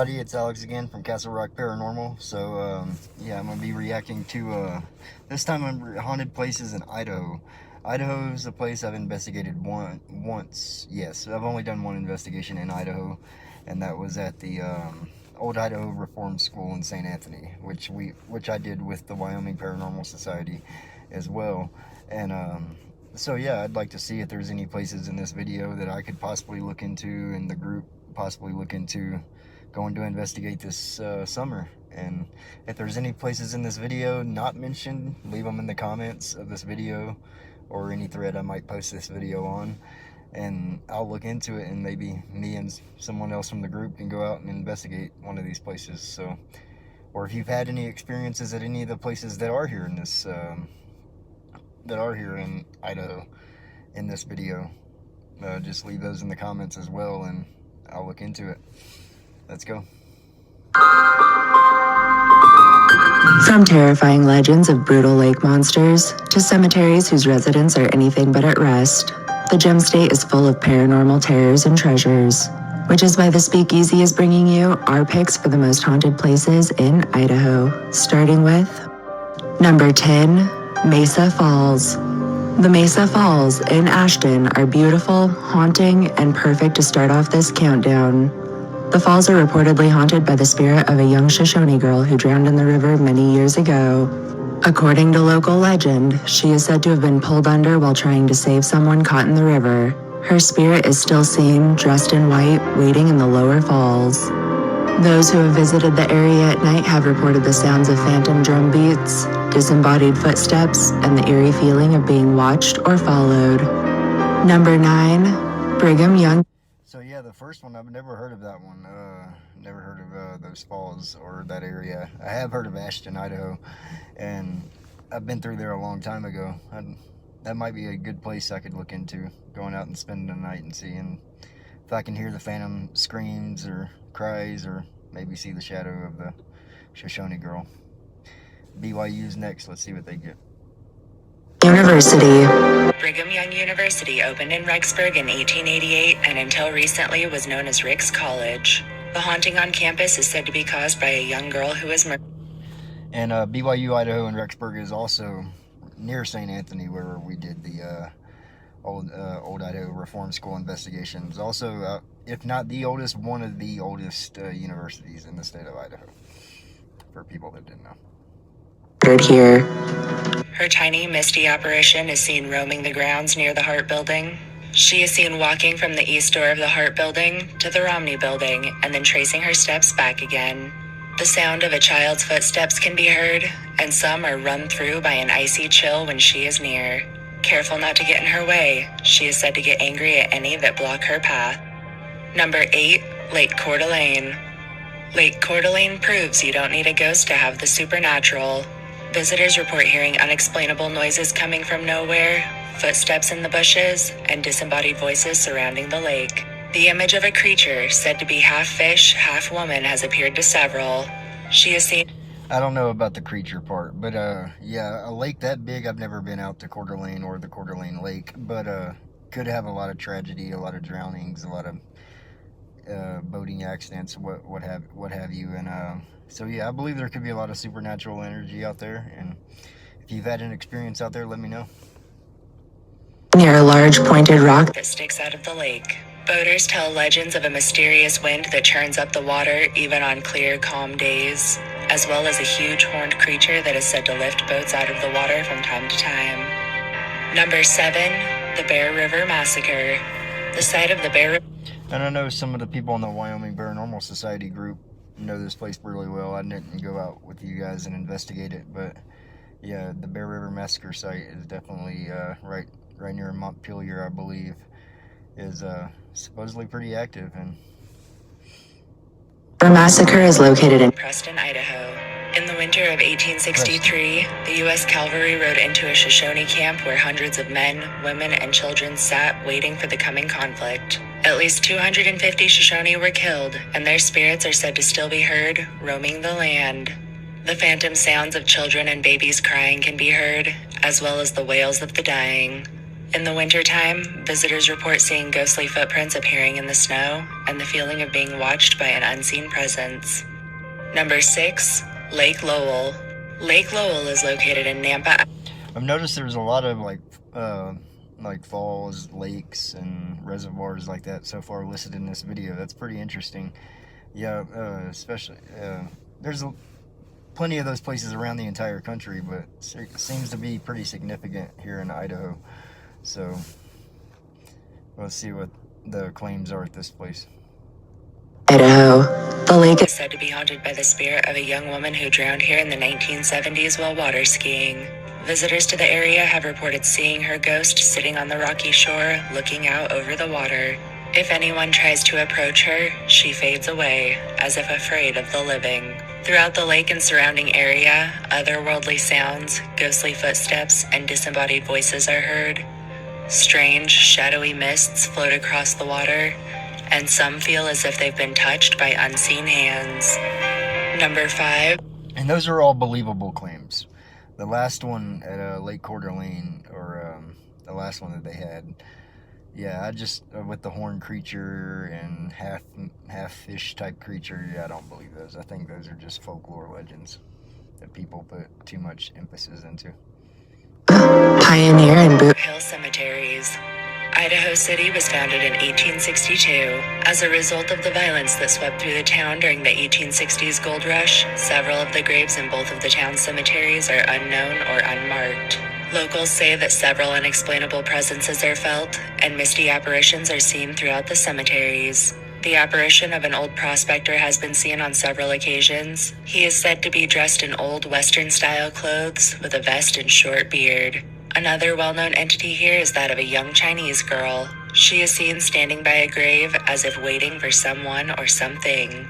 everybody, it's Alex again from Castle Rock Paranormal. So yeah, I'm gonna be reacting to this time on haunted places in Idaho. Idaho is a place I've investigated once. Yes, I've only done one investigation in Idaho, and that was at the old Idaho Reform School in St. Anthony, which I did with the Wyoming Paranormal Society as well. And so yeah, I'd like to see if there's any places in this video that I could possibly look into, and the group possibly look into going to investigate this summer. And if there's any places in this video not mentioned, leave them in the comments of this video or any thread I might post this video on, and I'll look into it, and maybe me and someone else from the group can go out and investigate one of these places. So, or if you've had any experiences at any of the places that are here in this that are here in Idaho in this video, just leave those in the comments as well, and I'll look into it. Let's go. From terrifying legends of brutal lake monsters to cemeteries whose residents are anything but at rest, the Gem State is full of paranormal terrors and treasures, which is why the Speakeasy is bringing you our picks for the most haunted places in Idaho, starting with number 10, Mesa Falls. The Mesa Falls in Ashton are beautiful, haunting, and perfect to start off this countdown. The falls are reportedly haunted by the spirit of a young Shoshone girl who drowned in the river many years ago. According to local legend, she is said to have been pulled under while trying to save someone caught in the river. Her spirit is still seen, dressed in white, waiting in the lower falls. Those who have visited the area at night have reported the sounds of phantom drum beats, disembodied footsteps, and the eerie feeling of being watched or followed. Number 9, Brigham Young. So yeah, the first one, I've never heard of that one. Never heard of those falls or that area. I have heard of Ashton, Idaho, and I've been through there a long time ago. That might be a good place I could look into, going out and spending the night and seeing if I can hear the phantom screams or cries, or maybe see the shadow of the Shoshone girl. BYU's next. Let's see what they get. University. Brigham Young University opened in Rexburg in 1888 and until recently was known as Rick's College. The haunting on campus is said to be caused by a young girl who was murdered. And BYU, Idaho, and Rexburg is also near St. Anthony, where we did the old Idaho Reform School investigations. Also, if not the oldest, one of the oldest universities in the state of Idaho, for people that didn't know. Here. Her tiny, misty apparition is seen roaming the grounds near the Hart Building. She is seen walking from the east door of the Hart Building to the Romney Building and then tracing her steps back again. The sound of a child's footsteps can be heard, and some are run through by an icy chill when she is near. Careful not to get in her way, she is said to get angry at any that block her path. Number 8, Lake Coeur d'Alene. Lake Coeur d'Alene proves you don't need a ghost to have the supernatural. Visitors report hearing unexplainable noises coming from nowhere, footsteps in the bushes, and disembodied voices surrounding the lake. The image of a creature said to be half fish, half woman has appeared to several. She is seen... I don't know about the creature part, but yeah, a lake that big, I've never been out to Coeur d'Alene or the Coeur d'Alene Lake, but could have a lot of tragedy, a lot of drownings, a lot of boating accidents, what have you. And so yeah, I believe there could be a lot of supernatural energy out there, and if you've had an experience out there, let me know. Near a large pointed rock that sticks out of the lake. Boaters tell legends of a mysterious wind that churns up the water even on clear, calm days, as well as a huge horned creature that is said to lift boats out of the water from time to time. Number 7, the Bear River Massacre. The site of the Bear River... And I know some of the people in the Wyoming Paranormal Society group know this place really well. I didn't go out with you guys and investigate it, but yeah, the Bear River Massacre site is definitely right near Montpelier, I believe, is supposedly pretty active. And the massacre is located in Preston, Idaho. In the winter of 1863, the U.S. Cavalry rode into a Shoshone camp where hundreds of men, women, and children sat waiting for the coming conflict. At least 250 Shoshone were killed, and their spirits are said to still be heard roaming the land. The phantom sounds of children and babies crying can be heard, as well as the wails of the dying. In the wintertime, visitors report seeing ghostly footprints appearing in the snow and the feeling of being watched by an unseen presence. Number 6, Lake Lowell. Lake Lowell is located in Nampa. I've noticed there's a lot of like falls, lakes, and reservoirs like that so far listed in this video. That's pretty interesting. Yeah, especially there's plenty of those places around the entire country, but it seems to be pretty significant here in Idaho. So let's see what the claims are at this place. Idaho. The lake Is said to be haunted by the spirit of a young woman who drowned here in the 1970s while water skiing. Visitors to the area have reported seeing her ghost sitting on the rocky shore, looking out over the water. If anyone tries to approach her, she fades away, as if afraid of the living. Throughout the lake and surrounding area, otherworldly sounds, ghostly footsteps, and disembodied voices are heard. Strange, shadowy mists float across the water, and some feel as if they've been touched by unseen hands. Number 5. And those are all believable claims. The last one at Lake Coeur d'Alene, or the last one that they had, yeah, I just with the horned creature and half fish type creature, yeah, I don't believe those. I think those are just folklore legends that people put too much emphasis into. Pioneer and Boot Hill cemeteries. Idaho City was founded in 1862. As a result of the violence that swept through the town during the 1860s gold rush, several of the graves in both of the town's cemeteries are unknown or unmarked. Locals say that several unexplainable presences are felt, and misty apparitions are seen throughout the cemeteries. The apparition of an old prospector has been seen on several occasions. He is said to be dressed in old Western-style clothes with a vest and short beard. Another well-known entity here is that of a young Chinese girl. She is seen standing by a grave as if waiting for someone or something.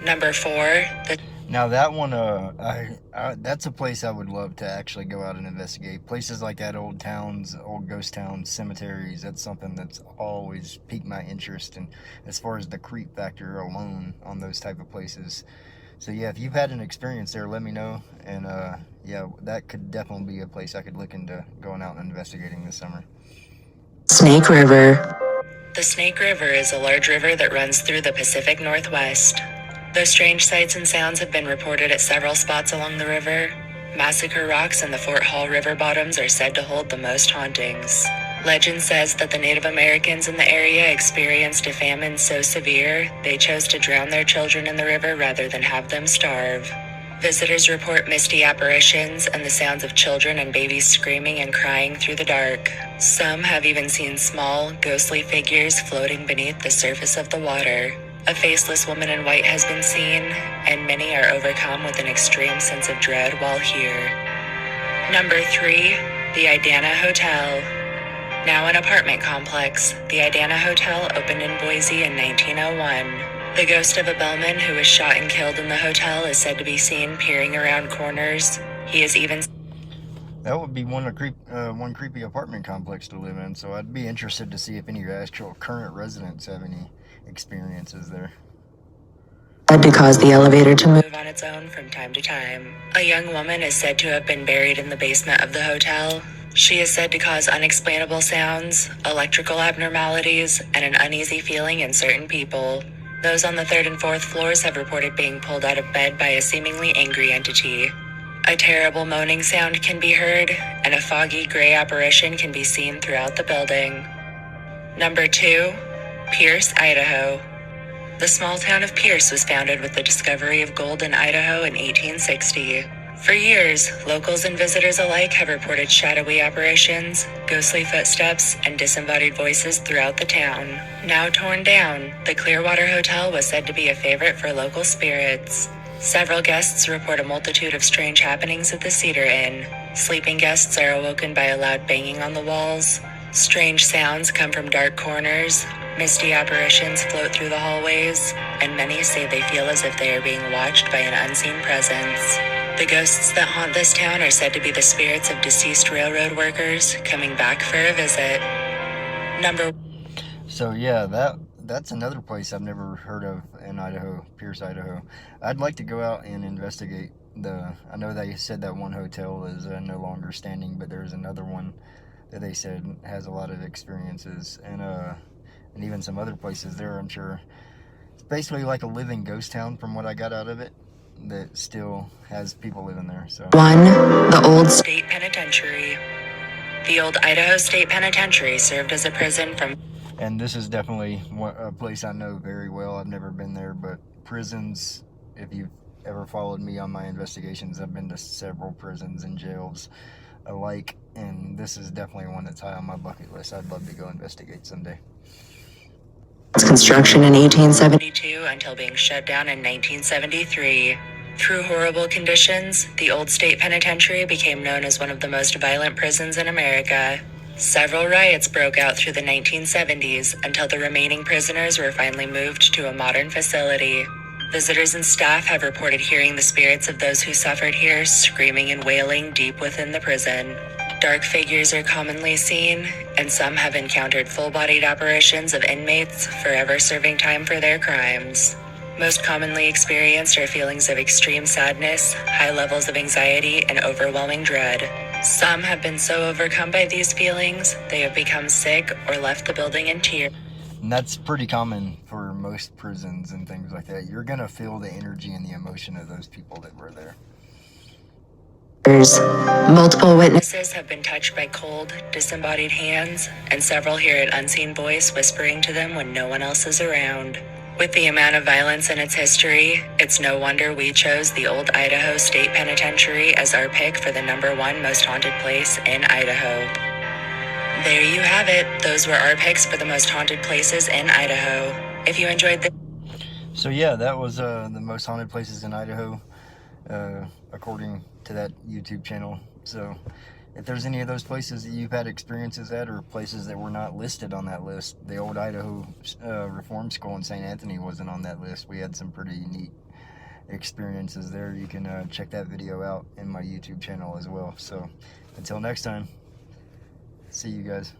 Number 4, Now that one, that's a place I would love to actually go out and investigate. Places like that, old towns, old ghost towns, cemeteries, that's something that's always piqued my interest. And as far as the creep factor alone on those type of places. So yeah, if you've had an experience there, let me know. And yeah, that could definitely be a place I could look into going out and investigating this summer. Snake River. The Snake River is a large river that runs through the Pacific Northwest. Though strange sights and sounds have been reported at several spots along the river, Massacre Rocks and the Fort Hall River bottoms are said to hold the most hauntings. Legend says that the Native Americans in the area experienced a famine so severe, they chose to drown their children in the river rather than have them starve. Visitors report misty apparitions and the sounds of children and babies screaming and crying through the dark. Some have even seen small, ghostly figures floating beneath the surface of the water. A faceless woman in white has been seen, and many are overcome with an extreme sense of dread while here. Number 3, the Idaho Hotel. Now an apartment complex, the Idaho Hotel opened in Boise in 1901. The ghost of a bellman who was shot and killed in the hotel is said to be seen peering around corners. He is even... That would be one creepy apartment complex to live in, so I'd be interested to see if any actual current residents have any experiences there. Had to cause the elevator to move. On its own from time to time. A young woman is said to have been buried in the basement of the hotel. She is said to cause unexplainable sounds, electrical abnormalities, and an uneasy feeling in certain people. Those on the 3rd and 4th floors have reported being pulled out of bed by a seemingly angry entity. A terrible moaning sound can be heard, and a foggy gray apparition can be seen throughout the building. Number 2, Pierce, Idaho. The small town of Pierce was founded with the discovery of gold in Idaho in 1860. For years, locals and visitors alike have reported shadowy apparitions, ghostly footsteps, and disembodied voices throughout the town. Now torn down, the Clearwater Hotel was said to be a favorite for local spirits. Several guests report a multitude of strange happenings at the Cedar Inn. Sleeping guests are awoken by a loud banging on the walls. Strange sounds come from dark corners. Misty apparitions float through the hallways, and many say they feel as if they are being watched by an unseen presence. The ghosts that haunt this town are said to be the spirits of deceased railroad workers coming back for a visit. So yeah, that's another place I've never heard of in Idaho, Pierce, Idaho. I'd like to go out and investigate I know they said that one hotel is no longer standing, but there's another one that they said has a lot of experiences, and even some other places there, I'm sure. It's basically like a living ghost town from what I got out of it, that still has people living there. So 1. The Old State Penitentiary. The old Idaho State Penitentiary served as a prison from... And this is definitely a place I know very well. I've never been there, but prisons, if you've ever followed me on my investigations, I've been to several prisons and jails alike, and this is definitely one that's high on my bucket list. I'd love to go investigate someday. Construction in 1872 until being shut down in 1973. Through horrible conditions, the old state penitentiary became known as one of the most violent prisons in America. Several riots broke out through the 1970s until the remaining prisoners were finally moved to a modern facility. Visitors and staff have reported hearing the spirits of those who suffered here screaming and wailing deep within the prison. Dark figures are commonly seen, and some have encountered full-bodied apparitions of inmates forever serving time for their crimes. Most commonly experienced are feelings of extreme sadness, high levels of anxiety, and overwhelming dread. Some have been so overcome by these feelings, they have become sick or left the building in tears. And that's pretty common for most prisons and things like that. You're going to feel the energy and the emotion of those people that were there. Multiple Witnesses have been touched by cold, disembodied hands, and several hear an unseen voice whispering to them when no one else is around. With the amount of violence in its history, it's no wonder we chose the old Idaho State Penitentiary as our pick for the #1 most haunted place in Idaho. There you have it. Those were our picks for the most haunted places in Idaho. If you enjoyed this... So yeah, that was the most haunted places in Idaho, according to that YouTube channel. So if there's any of those places that you've had experiences at, or places that were not listed on that list, the old Idaho Reform School in St. Anthony wasn't on that list. We had some pretty neat experiences there. You can check that video out in my YouTube channel as well. So until next time, see you guys.